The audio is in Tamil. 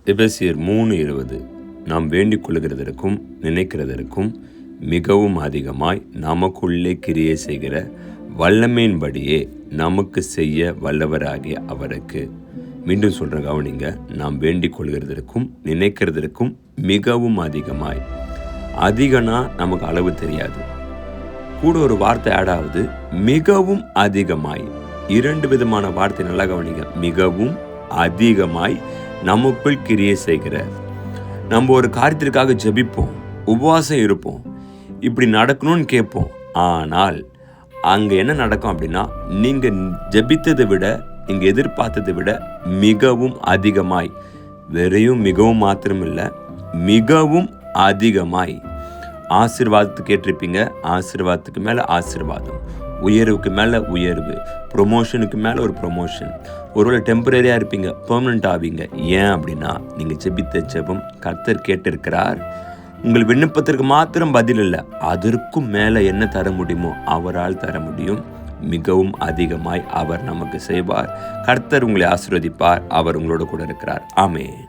எபேசியர் 3:20 நாம் வேண்டிக் கொள்கிறதற்கும் நினைக்கிறதற்கும் மிகவும் அதிகமாய் நமக்குள்ளே கிரியை செய்கிற வல்லமையின்படியே நமக்கு செய்ய வல்லவராகிய அவருக்கு. மீண்டும் சொல்கிற கவனிங்க, நாம் வேண்டிக் கொள்கிறதற்கும் நினைக்கிறதற்கும் மிகவும் அதிகமாய். அதிகம்னா நமக்கு அளவு தெரியாது, கூட ஒரு வார்த்தை ஆட் ஆகுது, மிகவும் அதிகமாய். 2 விதமான வார்த்தை நல்லா கவனிங்க. மிகவும் அதிகமாய் நமக்குள் கிரியை செய்கிற. நம்ம ஒரு காரியத்திற்காக ஜெபிப்போம், உபவாசம் இருப்போம், இப்படி நடக்கணும்னு கேட்போம். ஆனால் அங்கே என்ன நடக்கும் அப்படின்னா, நீங்கள் ஜெபித்ததை விட நீங்கள் எதிர்பார்த்ததை விட மிகவும் அதிகமாய், வெறையும் மிகவும் மாத்திரம் இல்லை, மிகவும் அதிகமாய் ஆசீர்வாதத்துக்கு கேட்டிருப்பீங்க. ஆசீர்வாதத்துக்கு மேலே ஆசீர்வாதம், உயர்வுக்கு மேலே உயர்வு, ப்ரொமோஷனுக்கு மேலே ஒரு ப்ரொமோஷன். ஒருவேளை டெம்பரரியாக இருப்பீங்க, பெர்மனண்ட் ஆவீங்க. ஏன் அப்படின்னா, நீங்கள் ஜெபித்த ஜெபம் கர்த்தர் கேட்டிருக்கிறார். உங்கள் விண்ணப்பத்திற்கு மாத்திரம் பதில் இல்லை, அதற்கும் மேலே என்ன தர முடியுமோ அவரால் தர முடியும். மிகவும் அதிகமாய் அவர் நமக்கு செய்வார். கர்த்தர் உங்களை ஆசீர்வதிப்பார். அவர் உங்களோட கூட இருக்கிறார். ஆமென்.